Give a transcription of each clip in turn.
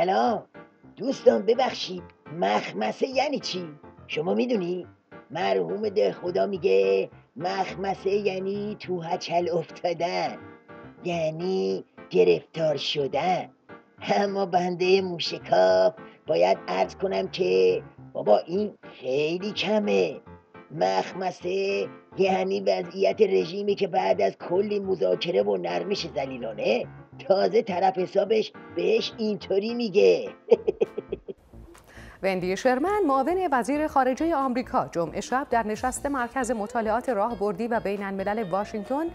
سلام دوستان، ببخشید مخمسه یعنی چی؟ شما میدونی؟ مرحوم ده خدا میگه مخمسه یعنی تو هچل افتادن، یعنی گرفتار شدن. اما بنده موشکاف باید عرض کنم که بابا این خیلی کمه. مخمسه یعنی وضعیت رژیمی که بعد از کلی مذاکره و نرمش ذلیلانه تازه طرف حسابش بهش اینطوری میگه. وندی شرمن معاون وزیر خارجه آمریکا جمعه شب در نشست مرکز مطالعات راهبردی و بین الملل واشنگتن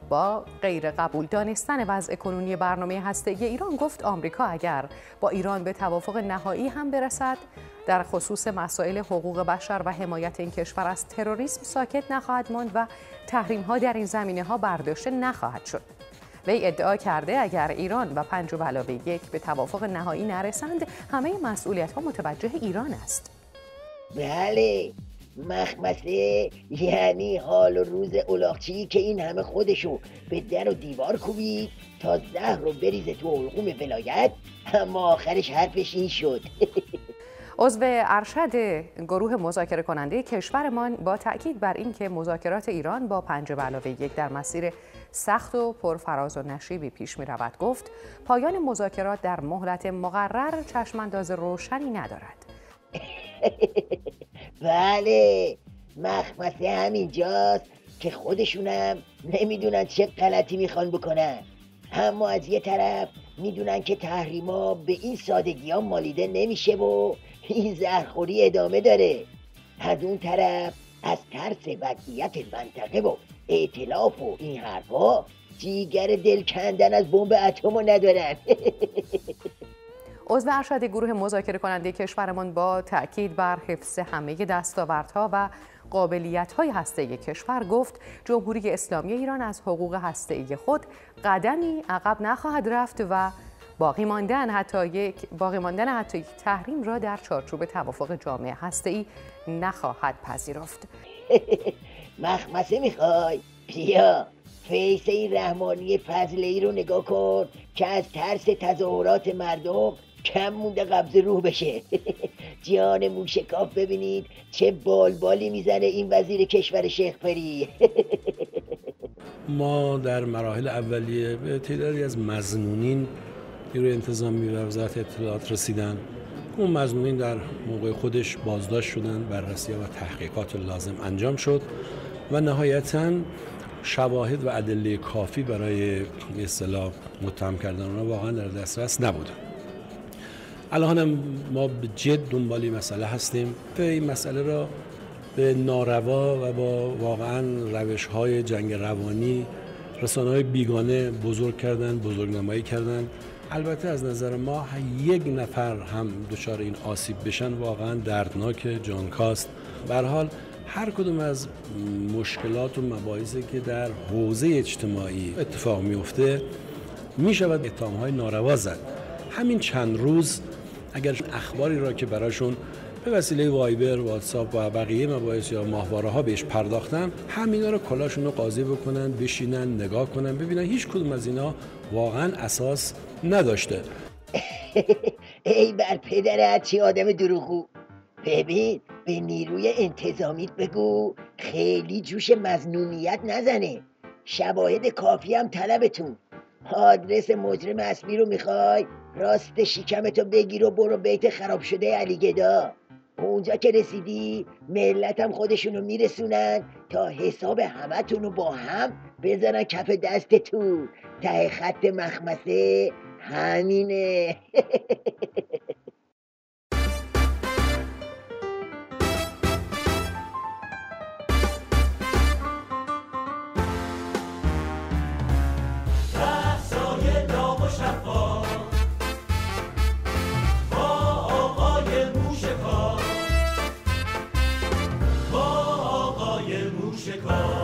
با غیر قبول دانستن وضع کنونی برنامه هسته‌ای ایران گفت آمریکا اگر با ایران به توافق نهایی هم برسد در خصوص مسائل حقوق بشر و حمایت این کشور از تروریسم ساکت نخواهد ماند و تحریم‌ها در این زمینه‌ها برداشته نخواهد شد. وی ادعا کرده اگر ایران و 5+1 به توافق نهایی نرسند همه مسئولیت‌ها متوجه ایران است. بله، مخمسه یعنی حال و روز الاغچی که این همه خودشو به در و دیوار کوبید تا زهر رو بریزه تو حلقوم ولایت، اما آخرش حرفش این شد. عضو ارشد گروه مذاکره کننده کشورمان با تأکید بر اینکه مذاکرات ایران با 5+1 در مسیر سخت و پرفراز و نشیبی پیش می رود گفت پایان مذاکرات در مهلت مقرر چشمانداز روشنی ندارد. بله، مخمسه همینجاست که خودشونم نمیدونن چه غلطی میخوان بکنن، اما از یه طرف میدونن که تحریما به این سادگی ها مالیده نمیشه و این زهرخوری ادامه داره. از اون طرف از ترس وضعیت منطقه و ائتلاف و این حرفا جیگر دل کندن از بمب اتمو ندارن. عضو ارشد گروه مذاکره کننده کشورمان با تأکید بر حفظ همه دستاوردها و قابلیت‌های هسته‌ای کشور گفت جمهوری اسلامی ایران از حقوق هسته‌ای خود قدمی عقب نخواهد رفت و باقی ماندن حتی یک تحریم را در چارچوب توافق جامع هسته‌ای نخواهد پذیرفت. مخمسه میخوای؟ بیا فیسه رحمانی فضله‌ای رو نگاه کن که از ترس تظاهرات مردم کم مونده قبض روح بشه. جان موشکاف ببینید چه بالبالی میزنه این وزیر کشور شیخ پری. ما در مراحل اولیه به تعدادی از مظنونین نیروی انتظامی و وزارت اطلاعات رسیدن. اون مظنونین در موقع خودش بازداشت شدن، بررسی و تحقیقات لازم انجام شد و نهایتاً شواهد و ادله کافی برای اصطلاح متهم کردن اونها واقعا در دسترس نبود. الان هم ما به جد دنبال این مسئله هستیم. این مسئله را به ناروا و با واقعا روش‌های جنگ روانی رسانه‌های بیگانه بزرگ کردن، بزرگنمایی کردن. البته از نظر ما یک نفر هم دچار این آسیب بشن واقعا دردناک، جانکاست. به هر حال هر کدوم از مشکلات و مباحثی که در حوزه اجتماعی اتفاق میفته میشود اتهام‌های ناروا زد. همین چند روز اگر اخباری را که براشون به وسیله وایبر، واتساپ و بقیه مباحث یا ماهواره‌ها بهش پرداختن، همینا رو کلاشون رو قاضی بکنن، بشینن، نگاه کنن، ببینن هیچ کدوم از اینا واقعا اساس نداشته. ای بر پدرت چه آدم دروغگو. ببین به نیروی انتظامیت بگو خیلی جوش مظنونیت نزنه. شواهد کافی هم طلبتون. آدرس مجرم اصلی رو میخوای؟ راست شکمتو بگیر و برو بیت خراب شده علی گدا. اونجا که رسیدی ملت هم خودشونو میرسونن تا حساب همتونو با هم بزنن کف دستتون. ته خط مخمسه همینه. موشکاف